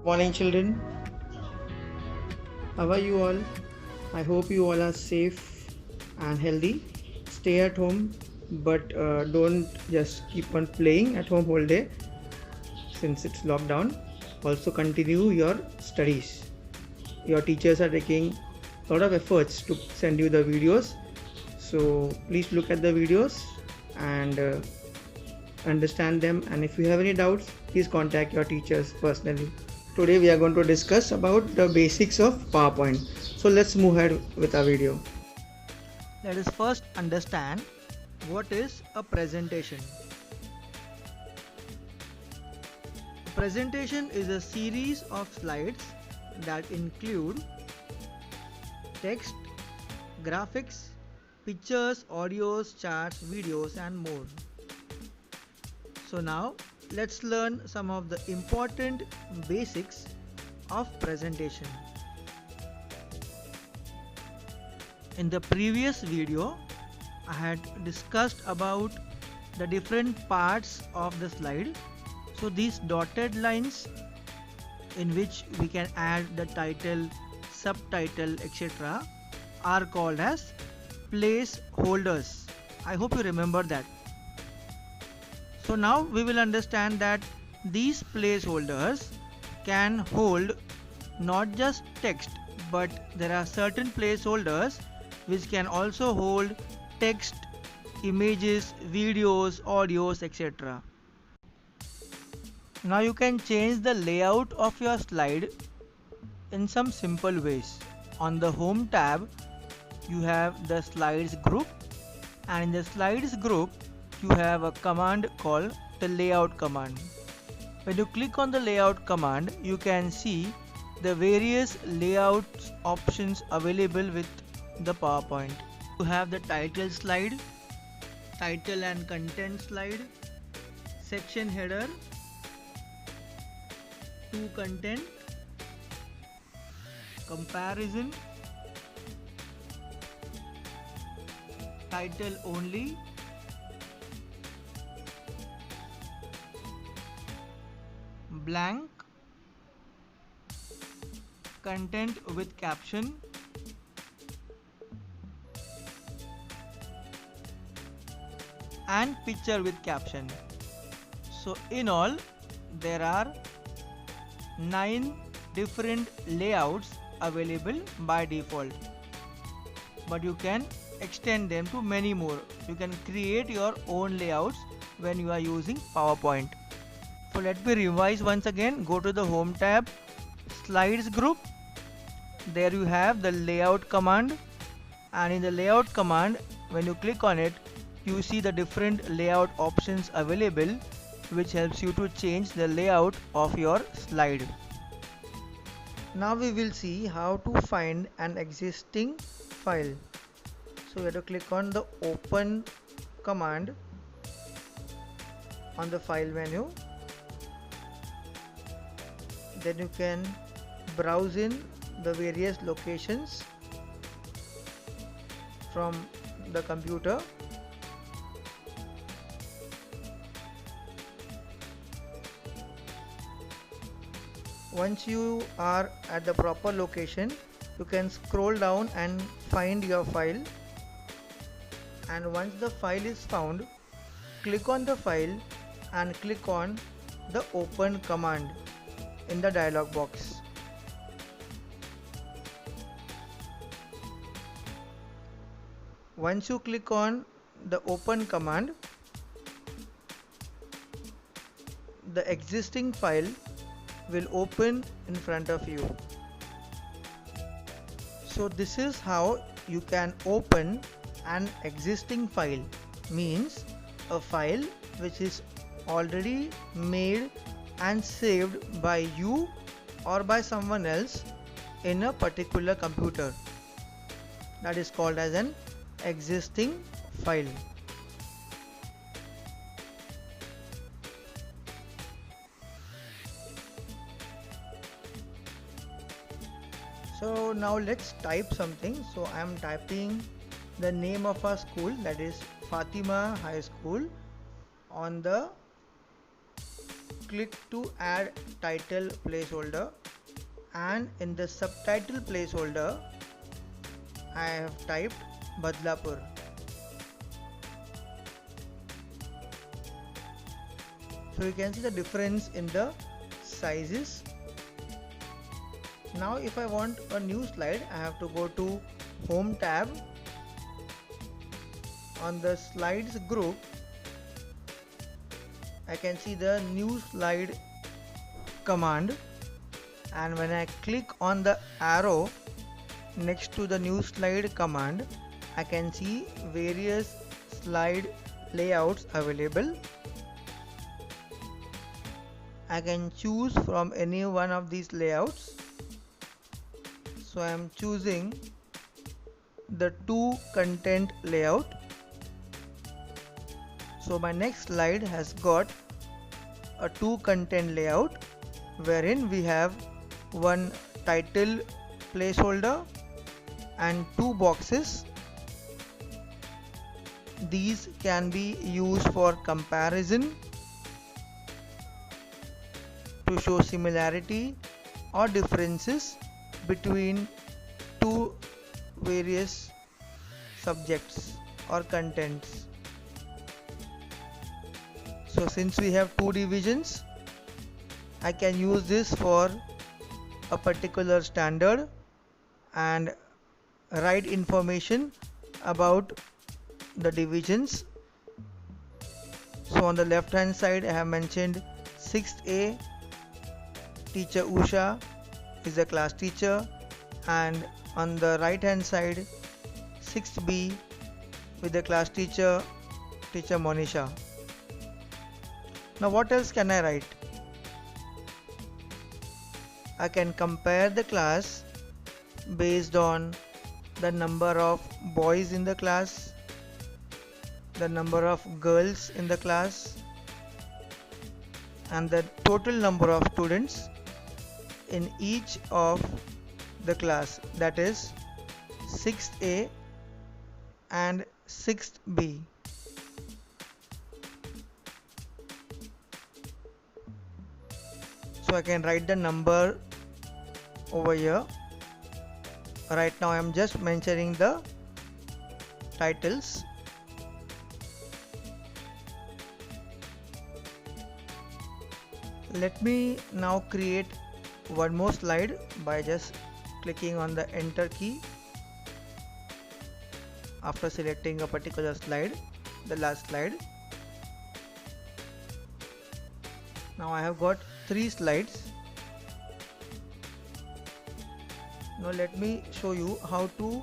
Morning, children. How are you all? I hope you all are safe and healthy. Stay at home, but don't just keep on playing at home whole day since it's lockdown. Also, continue your studies. Your teachers are taking a lot of efforts to send you the videos, so please look at the videos and understand them. And if you have any doubts, please contact your teachers personally. Today we are going to discuss about the basics of PowerPoint. So let's move ahead with our video. Let us first understand what is a presentation. A presentation is a series of slides that include text, graphics, pictures, audios, charts, videos and more. So now let's learn some of the important basics of presentation. In the previous video, I had discussed about the different parts of the slide. So these dotted lines in which we can add the title, subtitle, etc. are called as placeholders. I hope you remember that. So now we will understand that these placeholders can hold not just text, but there are certain placeholders which can also hold text, images, videos, audios, etc. Now you can change the layout of your slide in some simple ways. On the Home tab, you have the Slides group, and in the Slides group, you have a command called the Layout command. When you click on the Layout command, you can see the various layout options available with the PowerPoint. You have the title slide, title and content slide, section header, to content, comparison, title only, blank, content with caption, and picture with caption. So in all, there are 9 different layouts available by default, but you can extend them to many more. You can create your own layouts when you are using PowerPoint. So let me revise once again. Go to the Home tab, Slides group. There you have the Layout command, and in the Layout command, when you click on it, you see the different layout options available, which helps you to change the layout of your slide. Now we will see how to find an existing file. So you have to click on the Open command on the File menu. Then you can browse in the various locations from the computer. Once you are at the proper location, you can scroll down and find your file. And once the file is found, click on the file and click on the Open command in the dialog box. Once you click on the Open command, the existing file will open in front of you. So this is how you can open an existing file, means a file which is already made and saved by you or by someone else in a particular computer. That is called as an existing file. So now let's type something. So I am typing the name of our school, that is Fatima High School, on the click to add title placeholder, and in the subtitle placeholder I have typed Badlapur. So you can see the difference in the sizes. Now if I want a new slide, I have to go to Home tab. On the slides group, I can see the new slide command, and when I click on the arrow next to the new slide command, I can see various slide layouts available. I can choose from any one of these layouts. So I am choosing the to content layout. So my next slide has got a to content layout, wherein we have one title placeholder and two boxes. These can be used for comparison, to show similarity or differences between two various subjects or contents. So since we have two divisions, I can use this for a particular standard and write information about the divisions. So on the left hand side I have mentioned 6th A, teacher Usha is the class teacher, and on the right hand side 6th B with the class teacher, teacher Monisha. Now what else can I write? I can compare the class based on the number of boys in the class, the number of girls in the class, and the total number of students in each of the class, that is 6th A and 6th B. So I can write the number over here. Right now I am just mentioning the titles. Let me now create one more slide by just clicking on the enter key after selecting a particular slide, the last slide. Now I have got 3 slides. Now let me show you how to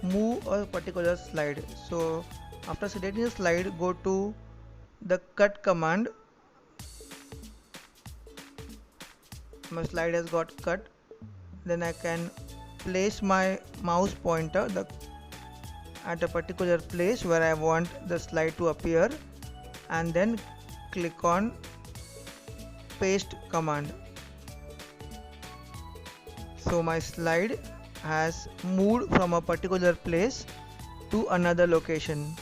move a particular slide. So after selecting a slide, go to the cut command. My slide has got cut. Then I can place my mouse pointer at a particular place where I want the slide to appear, and then click on paste command. So my slide has moved from a particular place to another location.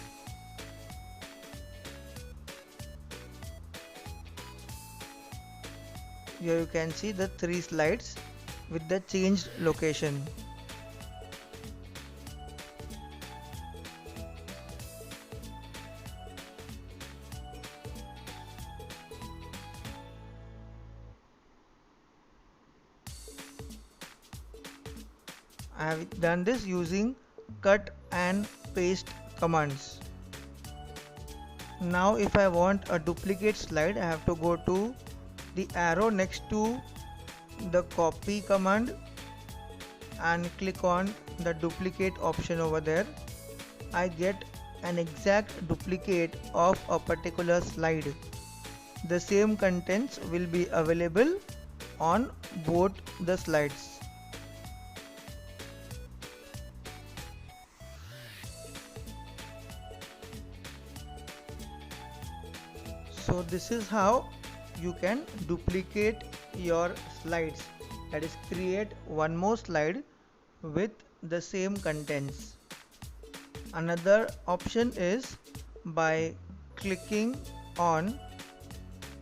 Here you can see the 3 slides with the changed location. I have done this using cut and paste commands. Now if I want a duplicate slide, I have to go to the arrow next to the copy command and click on the duplicate option over there. I get an exact duplicate of a particular slide. The same contents will be available on both the slides. So this is how you can duplicate your slides, that is, create one more slide with the same contents. Another option is by clicking on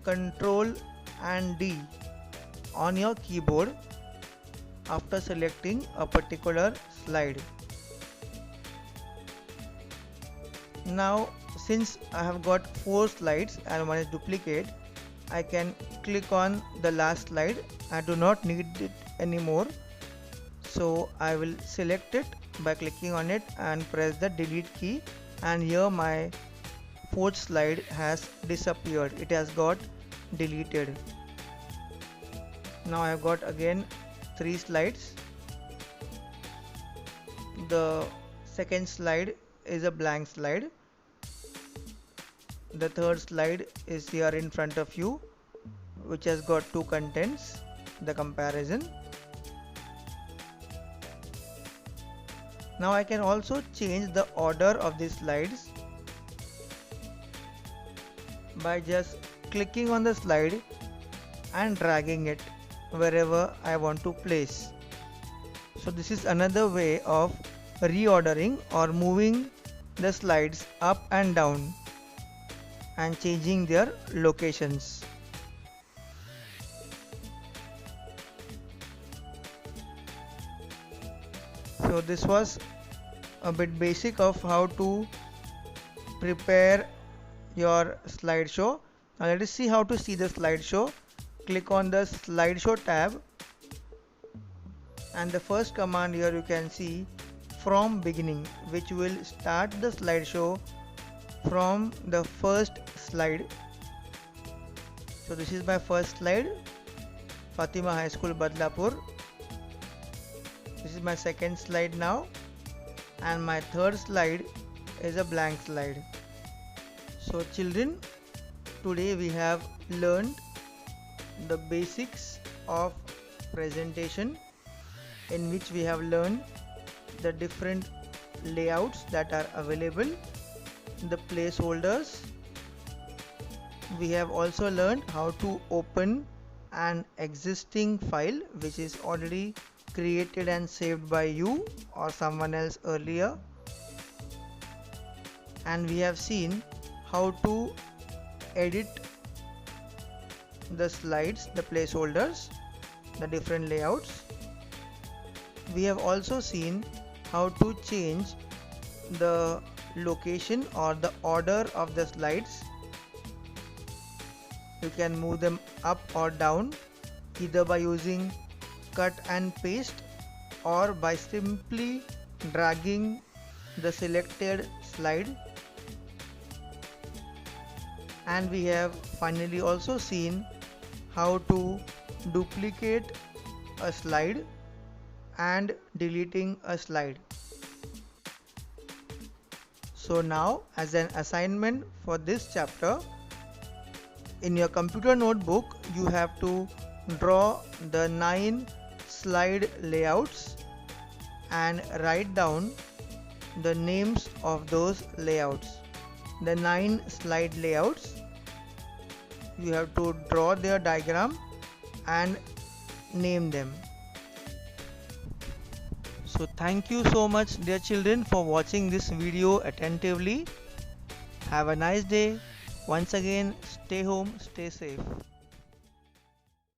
Control and D on your keyboard after selecting a particular slide. Now since I have got 4 slides and one is duplicate, I can click on the last slide. I do not need it anymore, so I will select it by clicking on it and press the delete key, and here my 4th slide has disappeared. It has got deleted. Now I have got again 3 slides. The second slide is a blank slide. The third slide is here in front of you, which has got 2 contents, the comparison. Now I can also change the order of these slides by just clicking on the slide and dragging it wherever I want to place. So this is another way of reordering or moving the slides up and down and changing their locations. So this was a bit basic of how to prepare your slideshow. Now let us see how to see the slideshow. Click on the slideshow tab, and the first command here you can see from beginning, which will start the slideshow from the first slide. So this is my first slide, Fatima High School, Badlapur. This is my second slide now, and my third slide is a blank slide. So children, today we have learned the basics of presentation, in which we have learned the different layouts that are available, the placeholders. We have also learned how to open an existing file which is already created and saved by you or someone else earlier, and we have seen how to edit the slides, the placeholders, the different layouts. We have also seen how to change the location or the order of the slides. You can move them up or down either by using cut and paste or by simply dragging the selected slide. And we have finally also seen how to duplicate a slide and deleting a slide. So now, as an assignment for this chapter, in your computer notebook you have to draw the 9 slide layouts and write down the names of those layouts. The 9 slide layouts, you have to draw their diagram and name them. So thank you so much dear children for watching this video attentively. Have a nice day. Once again, stay home, stay safe.